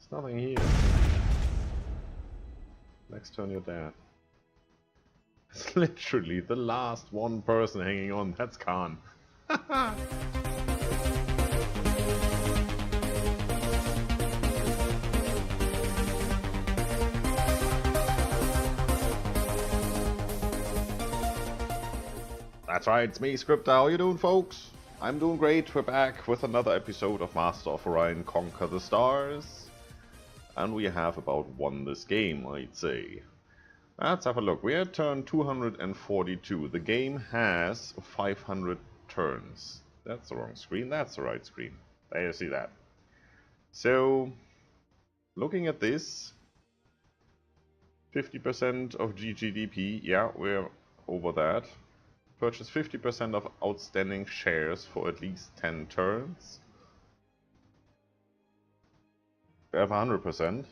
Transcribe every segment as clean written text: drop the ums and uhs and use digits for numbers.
There's nothing here. Next turn you're dead. It's literally the last one person hanging on. That's Khan. That's right, it's me, Scryptar. How you doing, folks? I'm doing great. We're back with another episode of Master of Orion Conquer the Stars. And we have about won this game, I'd say. Let's have a look. We're at turn 242. The game has 500 turns. That's the wrong screen. That's the right screen. There you see that. So, looking at this, 50% of GDP. Yeah, we're over that. Purchase 50% of outstanding shares for at least 10 turns. We have 100%.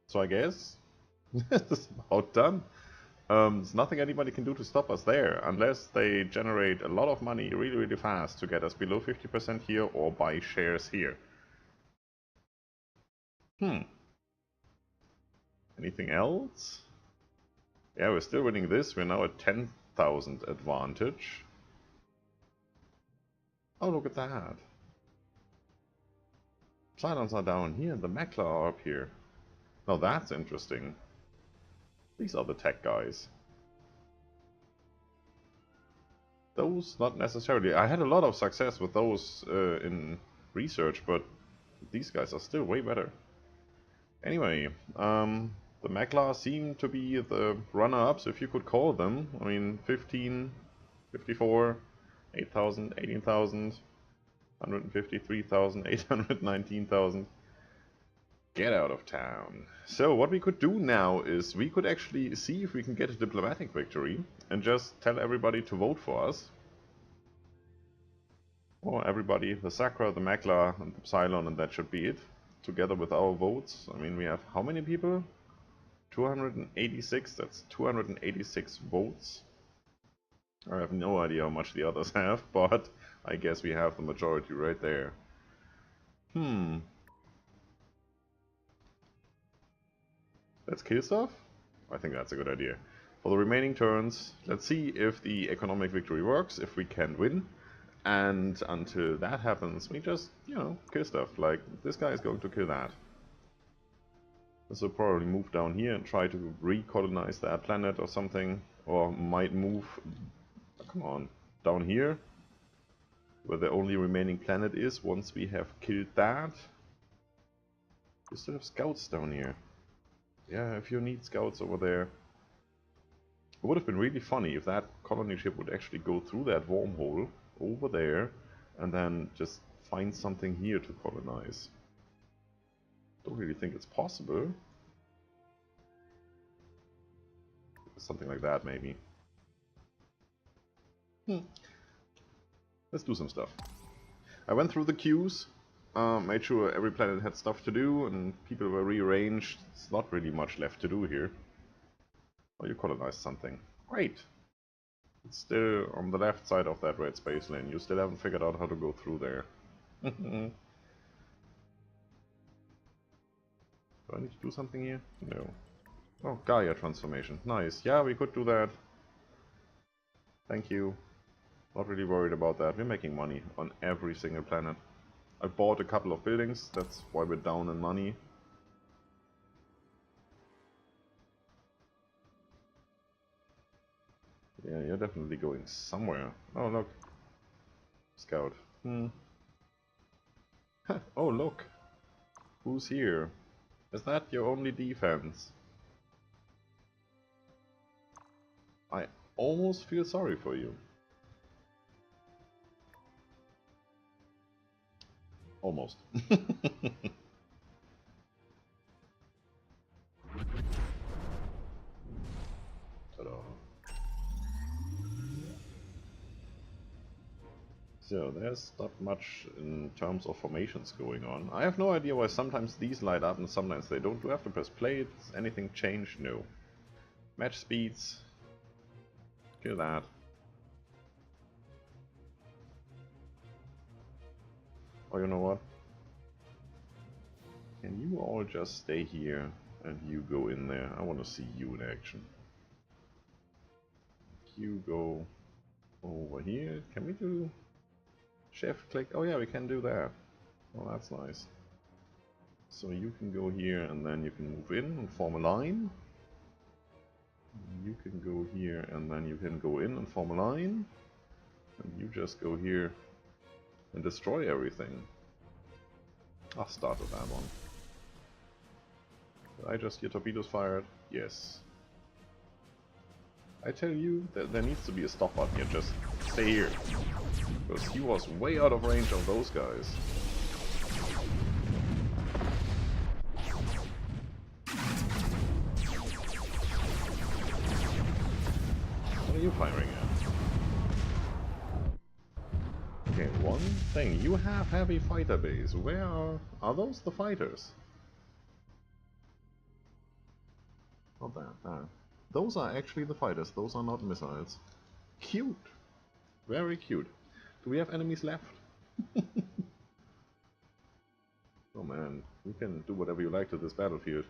So I guess this is about done. There's nothing anybody can do to stop us there, unless they generate a lot of money really fast to get us below 50% here or buy shares here. Anything else? Yeah, we're still winning this. We're now at 10,000 advantage. Oh, look at that. Cylons are down here, the Mekla are up here. Now that's interesting. These are the tech guys. Those, not necessarily. I had a lot of success with those in research, but these guys are still way better. Anyway, the Mekla seem to be the runner-ups, if you could call them. I mean, 15, 54, 8,000, 18,000, 153,000, 819,000. Get out of town. So what we could do now is we could actually see if we can get a diplomatic victory and just tell everybody to vote for us. Or everybody, the Sakra, the Mekla, and the Psilon, and that should be it. Together with our votes. I mean, we have how many people? 286, that's 286 votes. I have no idea how much the others have, but I guess we have the majority right there. Let's kill stuff? I think that's a good idea. For the remaining turns, let's see if the economic victory works, if we can win. And until that happens, we just, kill stuff. Like, this guy is going to kill that. This will probably move down here and try to recolonize that planet or something. Or might move, come on, down here, where the only remaining planet is, once we have killed that. You still have scouts down here. Yeah, if you need scouts over there. It would have been really funny if that colony ship would actually go through that wormhole over there and then just find something here to colonize. Don't really think it's possible. Something like that, maybe. Let's do some stuff. I went through the queues. Made sure every planet had stuff to do and people were rearranged. There's not really much left to do here. Oh, you colonized something. Great! It's still on the left side of that red space lane. You still haven't figured out how to go through there. Do I need to do something here? No. Oh, Gaia transformation. Nice. Yeah, we could do that. Thank you. Not really worried about that. We're making money on every single planet. I bought a couple of buildings, that's why we're down in money. Yeah, you're definitely going somewhere. Oh, look. Scout. Oh, look. Who's here? Is that your only defense? I almost feel sorry for you. Almost. Ta-da. So there's not much in terms of formations going on. I have no idea why sometimes these light up and sometimes they don't. Do I have to press play? Does anything change? No. Match speeds. Kill that. Oh, you know what? Can you all just stay here and you go in there? I want to see you in action. You go over here. Can we do shift click? Oh yeah, we can do that. Oh, that's nice. So you can go here and then you can move in and form a line. You can go here and then you can go in and form a line. And you just go here and destroy everything. I'll start with that one. Did I just hear torpedoes fired? Yes. I tell you that there needs to be a stop button here, just stay here. Because he was way out of range of those guys. What are you firing at? Okay, one thing, you have heavy fighter base. Where are those the fighters? Not that. Those are actually the fighters, those are not missiles. Cute! Very cute. Do we have enemies left? Oh man, you can do whatever you like to this battlefield.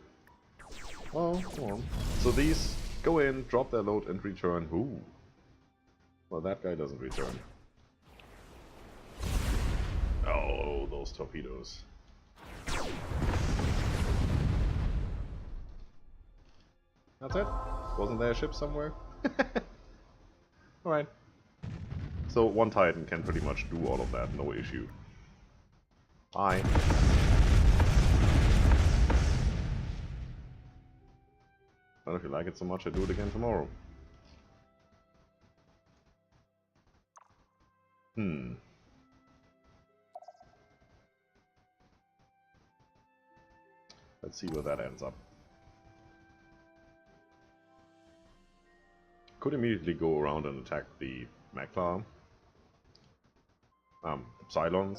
Oh, come on. So these go in, drop their load and return. Ooh. Well, that guy doesn't return. Oh, those torpedoes. That's it? Wasn't there a ship somewhere? Alright. So one Titan can pretty much do all of that, no issue. Bye. Well, if you like it so much, I'll do it again tomorrow. Let's see where that ends up. Could immediately go around and attack the Maklar. The Cylons.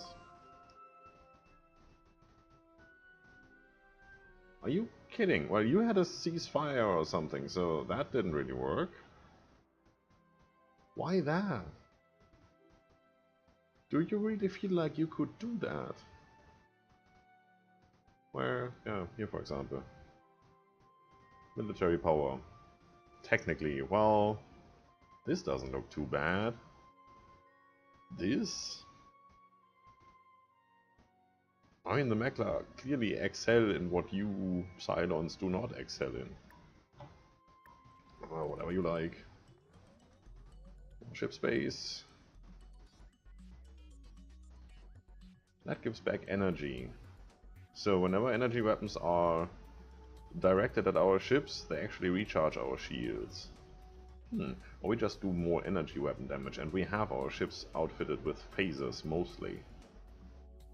Are you kidding? Well, you had a ceasefire or something, so that didn't really work. Why that? Do you really feel like you could do that? Where, yeah, here for example. Military power. Technically, well, this doesn't look too bad. This? I mean, the Maklar clearly excel in what you Cylons do not excel in. Well, whatever you like. Ship space. That gives back energy. So whenever energy weapons are directed at our ships, they actually recharge our shields. Or we just do more energy weapon damage, and we have our ships outfitted with phasers mostly.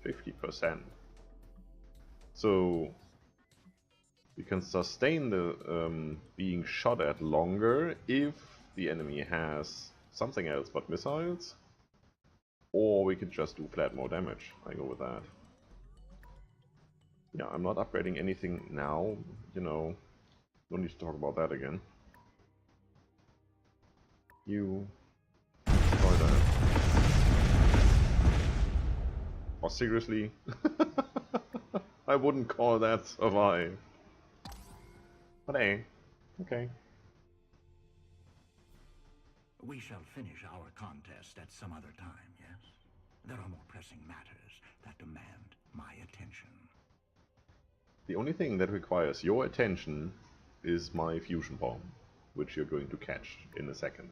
50%. So we can sustain the being shot at longer if the enemy has something else but missiles. Or we could just do flat more damage. I go with that. Yeah, I'm not upgrading anything now, you know. Don't need to talk about that again. You... Try that. Oh, seriously? I wouldn't call that survive. But hey, okay. We shall finish our contest at some other time, yes? There are more pressing matters that demand my attention. The only thing that requires your attention is my fusion bomb, which you're going to catch in a second.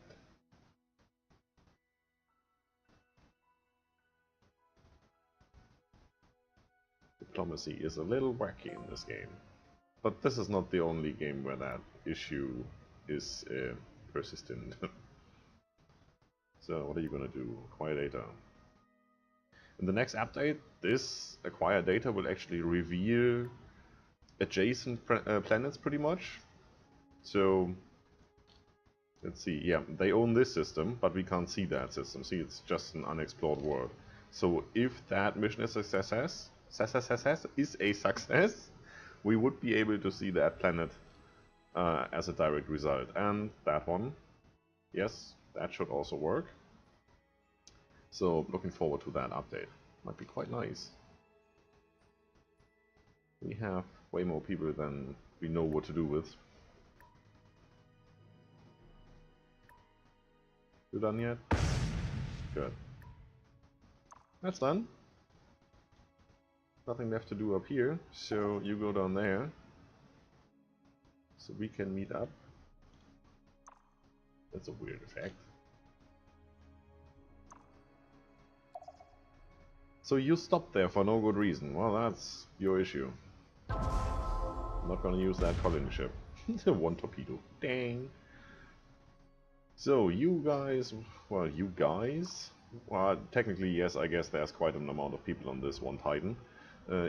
Diplomacy is a little wacky in this game. But this is not the only game where that issue is persistent. So what are you gonna do? Acquire data. In the next update, this acquire data will actually reveal adjacent planets pretty much. So let's see, yeah, they own this system, but we can't see that system. See, it's just an unexplored world. So if that mission is a success, we would be able to see that planet as a direct result. And that one, yes, that should also work. So looking forward to that update. Might be quite nice. We have way more people than we know what to do with. You done yet? Good. That's done. Nothing left to do up here, so you go down there. So we can meet up. That's a weird effect. So you stopped there for no good reason. Well, that's your issue. I'm not gonna use that colony ship. One torpedo. Dang. So you guys, well, well, technically yes, I guess there's quite an amount of people on this one Titan.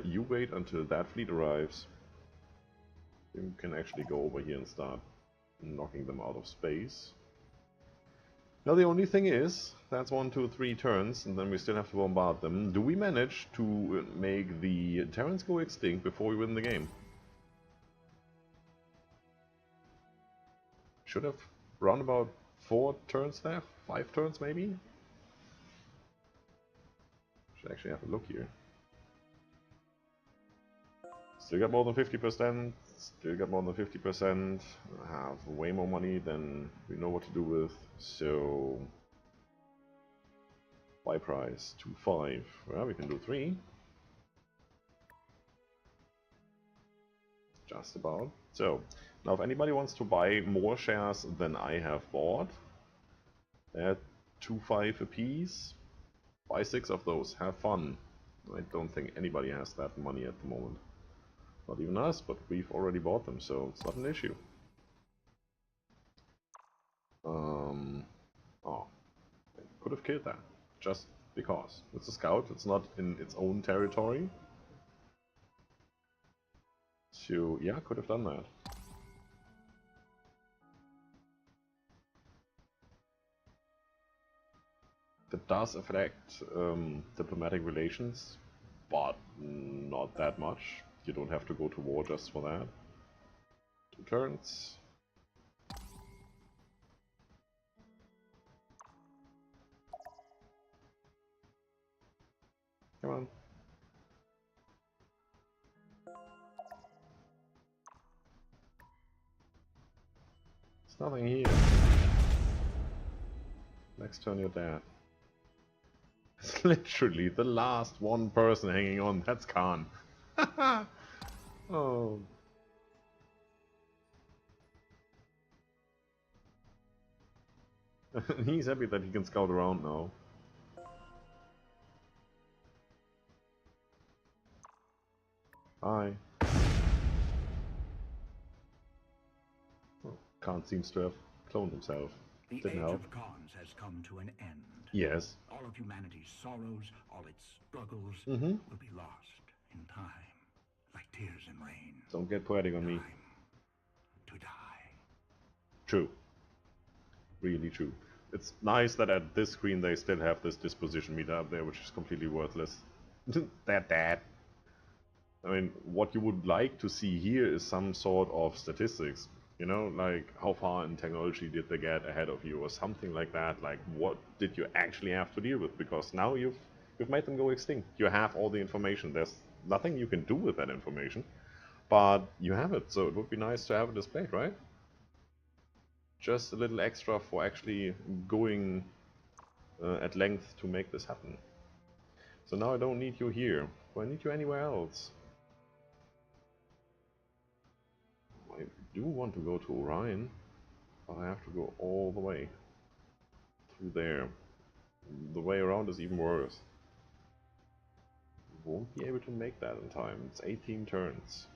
You wait until that fleet arrives. You can actually go over here and start knocking them out of space. Now the only thing is, that's 1, 2, 3 turns, and then we still have to bombard them. Do we manage to make the Terrans go extinct before we win the game? Should have round about 4 turns left, 5 turns maybe? Should actually have a look here. Still got more than 50%, still got more than 50%, have way more money than we know what to do with, so... Buy price, 2.5, well we can do 3. Just about. So, now if anybody wants to buy more shares than I have bought, at 2.5 a piece, buy 6 of those, have fun. I don't think anybody has that money at the moment. Not even us, but we've already bought them, so it's not an issue. Oh, I could have killed that, just because. It's a scout, it's not in its own territory. So, yeah, could have done that. That does affect diplomatic relations, but not that much. You don't have to go to war just for that. 2 turns. Come on. There's nothing here. Next turn you're dead. It's literally the last one person hanging on. That's Khan. Oh. He's happy that he can scout around now. Hi. Oh, Khan seems to have cloned himself. The Didn't age help. of Khans has come to an end. Yes. All of humanity's sorrows, all its struggles, Mm-hmm. will be lost in time, like tears in rain. Don't get poetic on me. Time to die. True. Really true. It's nice that at this screen they still have this disposition meter up there, which is completely worthless. They're dead. I mean, what you would like to see here is some sort of statistics. You know, like how far in technology did they get ahead of you, or something like that. Like, what did you actually have to deal with? Because now you've made them go extinct. You have all the information. There's nothing you can do with that information, but you have it. So it would be nice to have it displayed, right? Just a little extra for actually going at length to make this happen. So now I don't need you here. Do I need you anywhere else? I do want to go to Orion, but I have to go all the way through there. The way around is even worse. Won't be able to make that in time. It's 18 turns.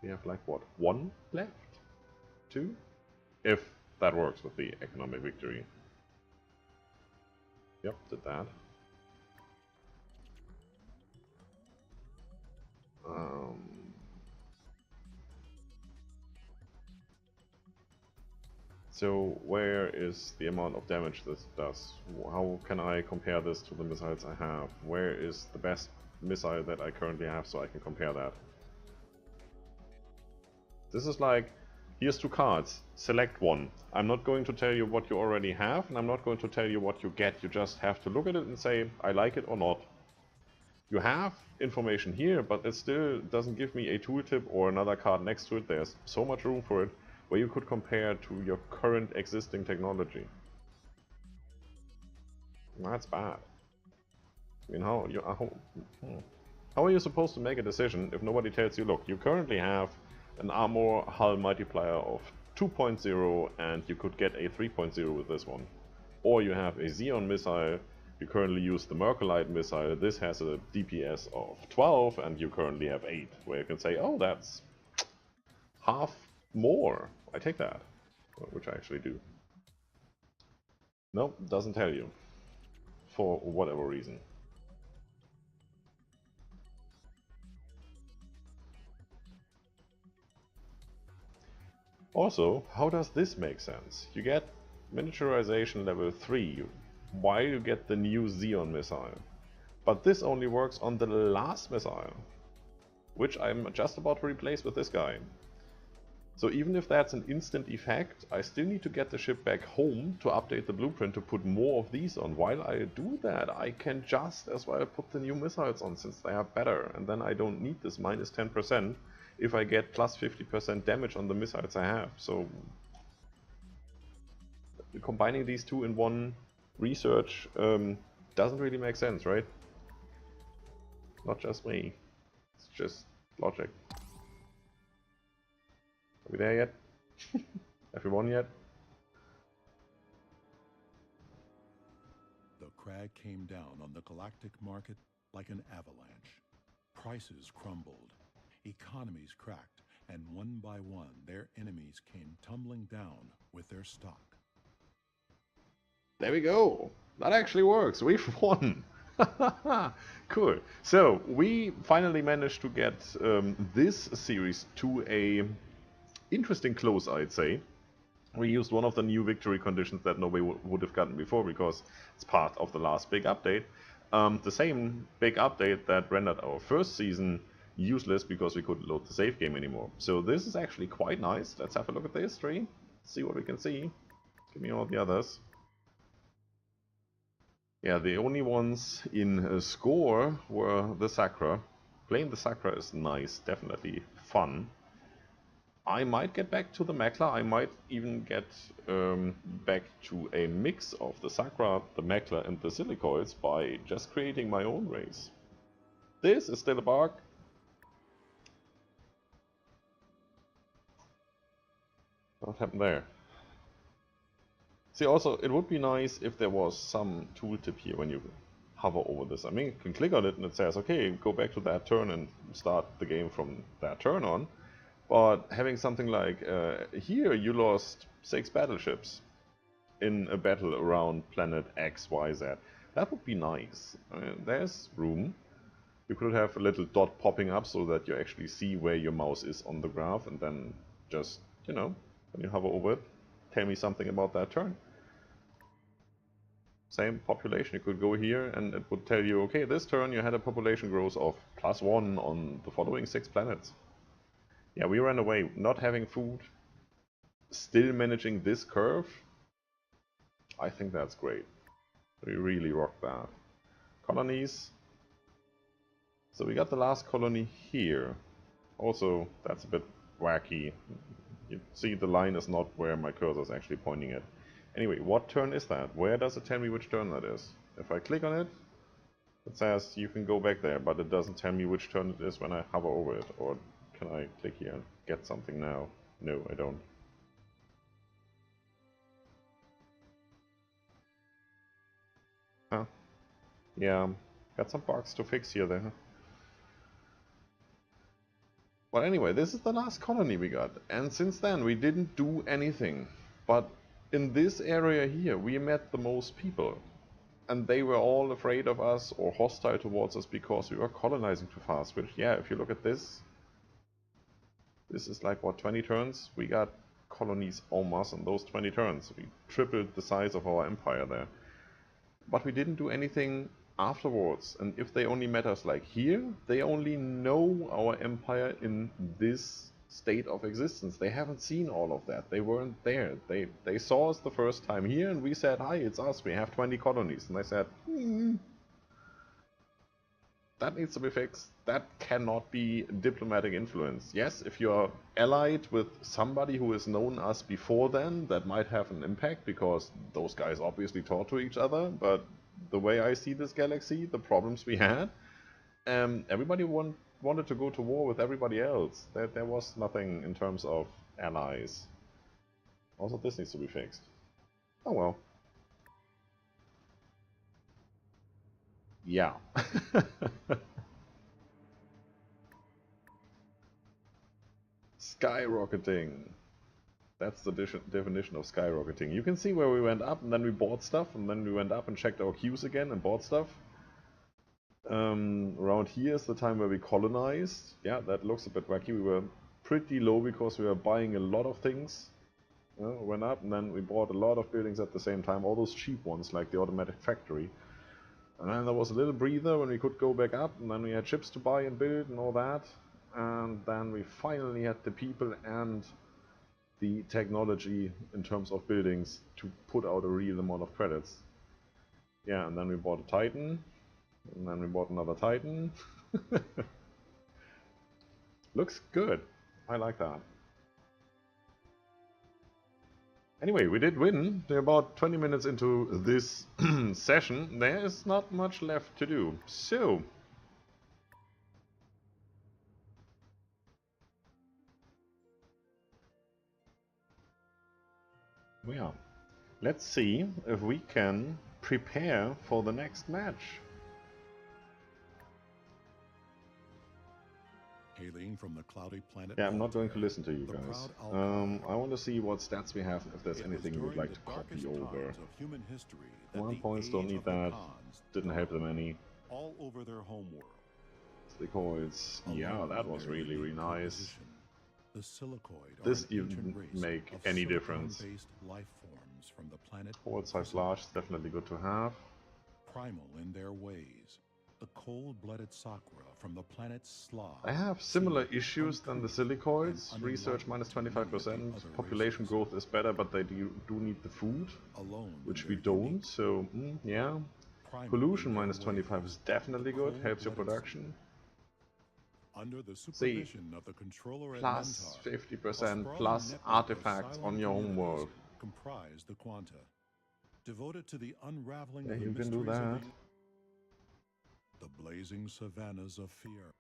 We have like what, 1 left? 2? If that works with the economic victory. Yep, did that. So where is the amount of damage this does? How can I compare this to the missiles I have? Where is the best missile that I currently have so I can compare that? This is like, here's 2 cards, select one. I'm not going to tell you what you already have, and I'm not going to tell you what you get. You just have to look at it and say, I like it or not. You have information here, but it still doesn't give me a tooltip or another card next to it. There's so much room for it where you could compare to your current existing technology. That's bad. I mean, how are you supposed to make a decision if nobody tells you, look, you currently have an armor hull multiplier of 2.0 and you could get a 3.0 with this one. Or you have a Xeon missile, you currently use the Mercolite missile, this has a DPS of 12 and you currently have 8, where you can say, oh, that's half more, I take that, which I actually do. Nope, doesn't tell you, for whatever reason. Also, how does this make sense? You get miniaturization level 3 while you get the new Xeon missile. But this only works on the last missile, which I'm just about to replace with this guy. So even if that's an instant effect, I still need to get the ship back home to update the blueprint to put more of these on. While I do that, I can just as well put the new missiles on since they are better, and then I don't need this minus 10% if I get plus 50% damage on the missiles I have. So combining these two in one research doesn't really make sense, right? Not just me, it's just logic. Are we there yet? Have we won yet? The crag came down on the galactic market like an avalanche. Prices crumbled, economies cracked, and one by one their enemies came tumbling down with their stock. There we go! That actually works! We've won! Cool. So, we finally managed to get this series to a interesting close, I'd say. We used one of the new victory conditions that nobody would have gotten before because it's part of the last big update. The same big update that rendered our first season useless because we couldn't load the save game anymore. So this is actually quite nice. Let's have a look at the history, see what we can see. Give me all the others. Yeah, the only ones in score were the Sacra. Playing the Sacra is nice, definitely fun. I might get back to the Mekla, I might even get back to a mix of the Sacra, the Mekla and the Silicoids by just creating my own race. This is still a bug. What happened there? See, also, it would be nice if there was some tooltip here when you hover over this. I mean, you can click on it and it says, okay, go back to that turn and start the game from that turn on. But having something like, here you lost 6 battleships in a battle around planet X, Y, Z. That would be nice. I mean, there's room. You could have a little dot popping up so that you actually see where your mouse is on the graph and then just, you know, when you hover over it, tell me something about that turn. Same population, you could go here and it would tell you, okay, this turn you had a population growth of +1 on the following 6 planets. Yeah, we ran away, not having food, still managing this curve. I think that's great. We really rocked that. Colonies. So we got the last colony here. Also, that's a bit wacky. You see the line is not where my cursor is actually pointing at. Anyway, what turn is that? Where does it tell me which turn that is? If I click on it, it says you can go back there, but it doesn't tell me which turn it is when I hover over it. Or can I click here and get something now? No, I don't. Huh? Yeah, got some bugs to fix here then. But anyway, this is the last colony we got, and since then we didn't do anything. But in this area here, we met the most people. And they were all afraid of us or hostile towards us because we were colonizing too fast. Which, yeah, if you look at this, this is like, what, 20 turns? We got colonies en masse in those 20 turns. We tripled the size of our empire there. But we didn't do anything afterwards. And if they only met us like here, they only know our empire in this state of existence. They haven't seen all of that. They weren't there. They saw us the first time here and we said, hi, it's us, we have 20 colonies. And they said, that needs to be fixed. That cannot be diplomatic influence. Yes, if you're allied with somebody who is known as before then, that might have an impact, because those guys obviously talk to each other, but the way I see this galaxy, the problems we had, everybody wanted to go to war with everybody else. There was nothing in terms of allies. Also, this needs to be fixed. Oh well. Yeah. Skyrocketing. That's the definition of skyrocketing. You can see where we went up and then we bought stuff, and then we went up and checked our queues again and bought stuff. Around here is the time where we colonized. Yeah, that looks a bit wacky. We were pretty low because we were buying a lot of things. Went up and then we bought a lot of buildings at the same time, all those cheap ones like the automatic factory. And then there was a little breather when we could go back up, and then we had ships to buy and build and all that. And then we finally had the people and the technology in terms of buildings to put out a real amount of credits. Yeah, and then we bought a Titan, and then we bought another Titan. Looks good. I like that. Anyway, we did win. We're about 20 minutes into this session. There is not much left to do. So, yeah, let's see if we can prepare for the next match. Hailing from the cloudy planet. Yeah, I'm not going to listen to you guys. I want to see what stats we have, if there's anything you would like to copy over. 1 points, don't need that. Didn't help them any. All over their homeworld. Silicoids, yeah, that was really, really nice. The silicoid this didn't make any difference. Forward size large is definitely good to have. Primal in their ways. The cold-blooded Sakura from the planet Slav. I have similar issues than the silicoids. Research minus 25%. Population growth is better, but they do need the food, which we don't. So yeah. Pollution minus 25 is definitely good. Helps your production. Under the supervision of the controller plus 50% plus artifacts on your homeworld. Comprise the quanta. Devoted to the unraveling Yeah, of the you can do mysteries that. The blazing savannas of fear.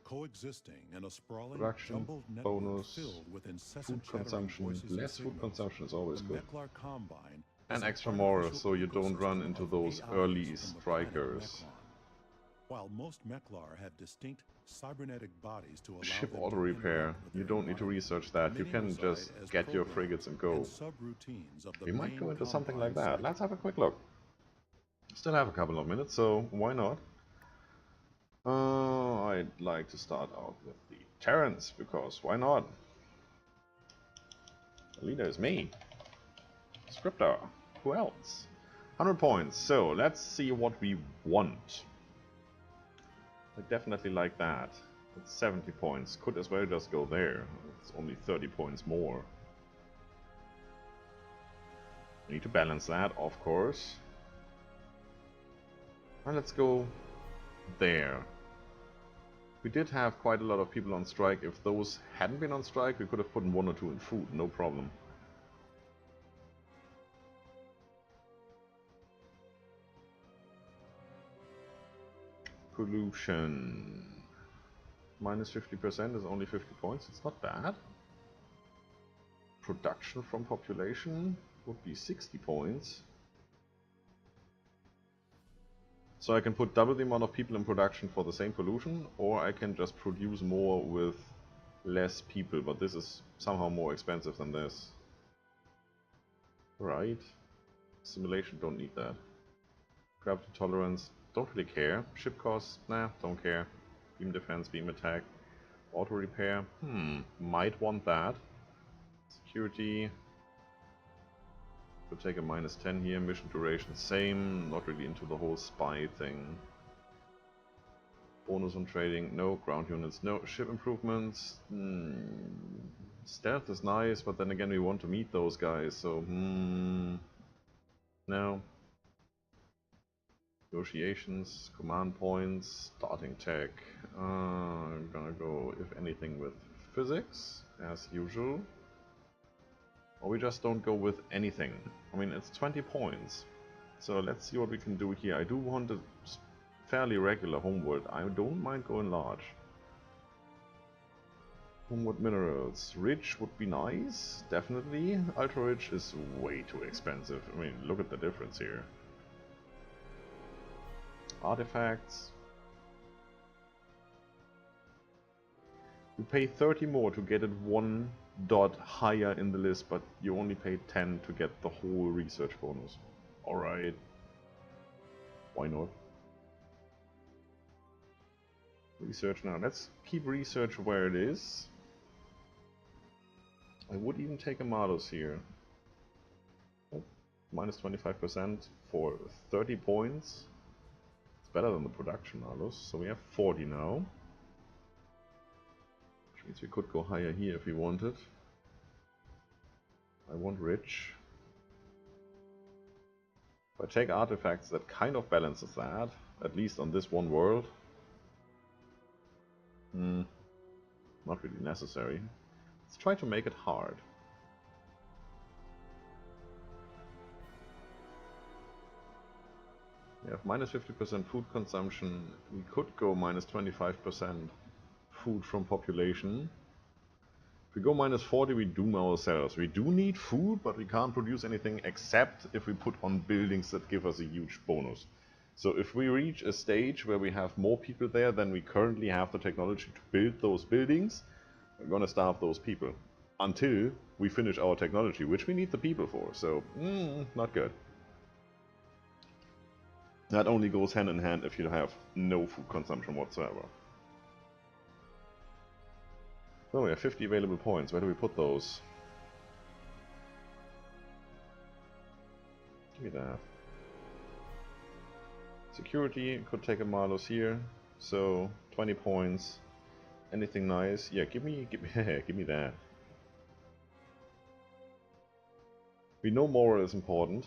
Coexisting in a sprawling, Production, jumbled network bonus, filled with incessant food consumption. voices Less and food signals. consumption is always The good. Meklar Combine And is an extra morale, artificial so you don't run ecosystem into of those AIs early from the planet strikers. Meklar. While most Meklar have distinct cybernetic bodies to allow Ship them auto to repair. interact with You their don't need to environment, research that. You many can reside just as get your programs frigates and go. and subroutines of the We might main go into something like Combine that. cycle. Let's have a quick look. Still have a couple of minutes, so why not? I'd like to start out with the Terrans, because why not? The leader is me. Scryptar. Who else? 100 points. So let's see what we want. I definitely like that. It's 70 points. Could as well just go there. It's only 30 points more. Need to balance that, of course. Well, let's go there. We did have quite a lot of people on strike. If those hadn't been on strike, we could have put 1 or 2 in food, no problem. Pollution. Minus 50% is only 50 points. It's not bad. Production from population would be 60 points. So I can put double the amount of people in production for the same pollution, or I can just produce more with less people, but this is somehow more expensive than this. Right. Simulation, don't need that. Gravity tolerance, don't really care. Ship cost, nah, don't care. Beam defense, beam attack. Auto repair, might want that. Security. Could take a minus 10 here. Mission duration, same. Not really into the whole spy thing. Bonus on trading, no. Ground units, no. Ship improvements, stealth is nice, but then again we want to meet those guys, so no. Negotiations, command points, starting tech. I'm gonna go, if anything, with physics, as usual. Or we just don't go with anything. I mean, it's 20 points. So let's see what we can do here. I do want a fairly regular homeworld. I don't mind going large. Homeworld minerals. Rich would be nice, definitely. Ultra rich is way too expensive. I mean, look at the difference here. Artifacts. You pay 30 more to get it 1 dot higher in the list, but you only pay 10 to get the whole research bonus. Alright. Why not? Research now. Let's keep research where it is. I would even take a Malus here. Oh, minus 25% for 30 points. It's better than the production Malus. So we have 40 now. Which means we could go higher here if we wanted. I want rich. If I take artifacts, that kind of balances that. At least on this one world. Not really necessary. Let's try to make it hard. We have minus 50% food consumption. We could go minus 25% food from population. If we go minus 40, we doom ourselves. We do need food, but we can't produce anything except if we put on buildings that give us a huge bonus. So if we reach a stage where we have more people there than we currently have the technology to build those buildings, we're gonna starve those people. Until we finish our technology, which we need the people for, so, not good. That only goes hand in hand if you have no food consumption whatsoever. So we have 50 available points. Where do we put those? Give me that. Security, could take a Malus here. So 20 points. Anything nice? Yeah, give me that. We know moral is important.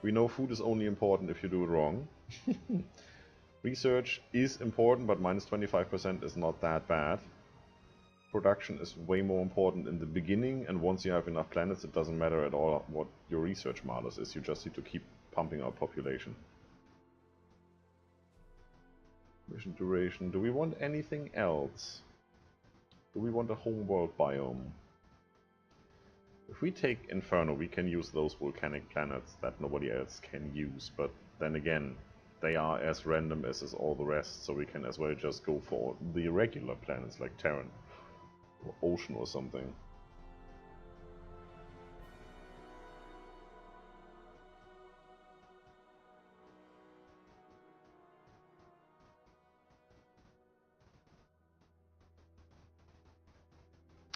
We know food is only important if you do it wrong. Research is important, but minus 25% is not that bad. Production is way more important in the beginning, and once you have enough planets, it doesn't matter at all what your research malus is. You just need to keep pumping out population. Mission duration. Do we want anything else? Do we want a homeworld biome? If we take Inferno, we can use those volcanic planets that nobody else can use, but then again, they are as random as is all the rest, so we can as well just go for the regular planets like Terran or Ocean or something.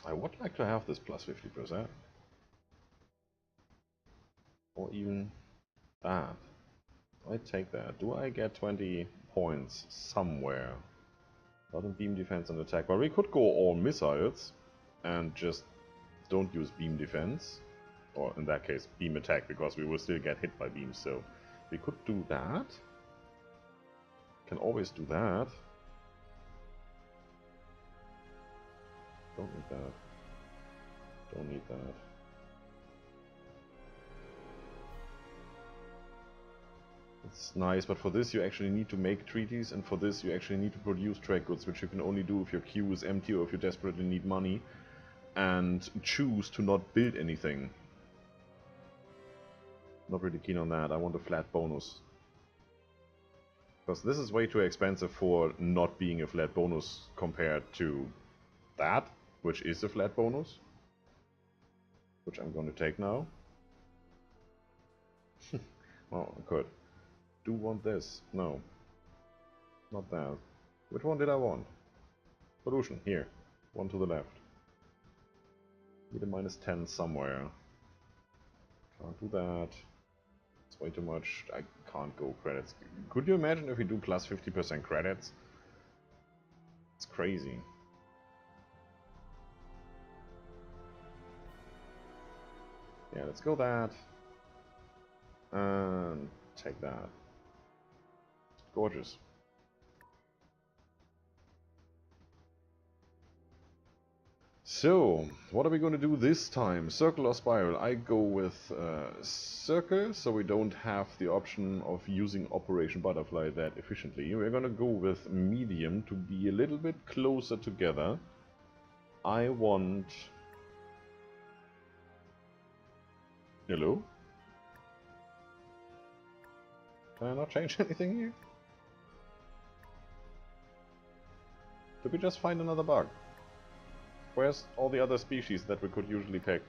I would like to have this plus 50%. Or even that. I take that. Do I get 20 points somewhere? Not in beam defense and attack. Well, we could go all missiles and just don't use beam defense. Or in that case, beam attack, because we will still get hit by beams. So we could do that. Can always do that. Don't need that. Don't need that. It's nice, but for this you actually need to make treaties, and for this you actually need to produce trade goods, which you can only do if your queue is empty or if you desperately need money, and choose to not build anything. Not really keen on that. I want a flat bonus. Because this is way too expensive for not being a flat bonus compared to that, which is a flat bonus. Which I'm going to take now. Well, I could. Do want this? No. Not that. Which one did I want? Pollution, here. One to the left. Need a minus 10 somewhere. Can't do that. It's way too much. I can't go credits. Could you imagine if we do plus 50% credits? It's crazy. Yeah, let's go that. And take that. Gorgeous. So, what are we going to do this time? Circle or spiral? I go with circle, so we don't have the option of using Operation Butterfly that efficiently. We're going to go with medium to be a little bit closer together. I want... Hello? Can I not change anything here? Did we just find another bug? Where's all the other species that we could usually pick?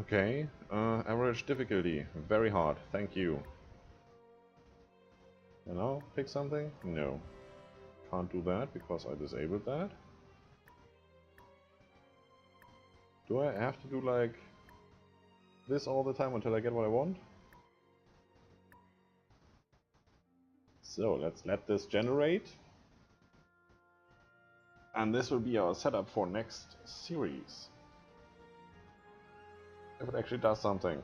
Okay, average difficulty, very hard, thank you. You know, pick something? No. Can't do that because I disabled that. Do I have to do like this all the time until I get what I want? So let's let this generate. And this will be our setup for next series. If it actually does something.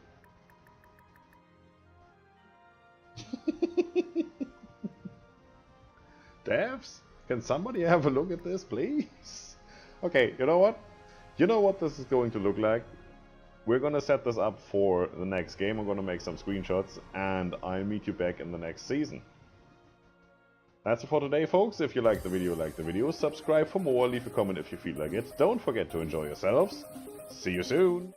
Devs, can somebody have a look at this, please? Okay, you know what? You know what this is going to look like? We're gonna set this up for the next game. I'm gonna make some screenshots and I'll meet you back in the next season. That's it for today, folks. If you liked the video, subscribe for more, leave a comment if you feel like it. Don't forget to enjoy yourselves. See you soon!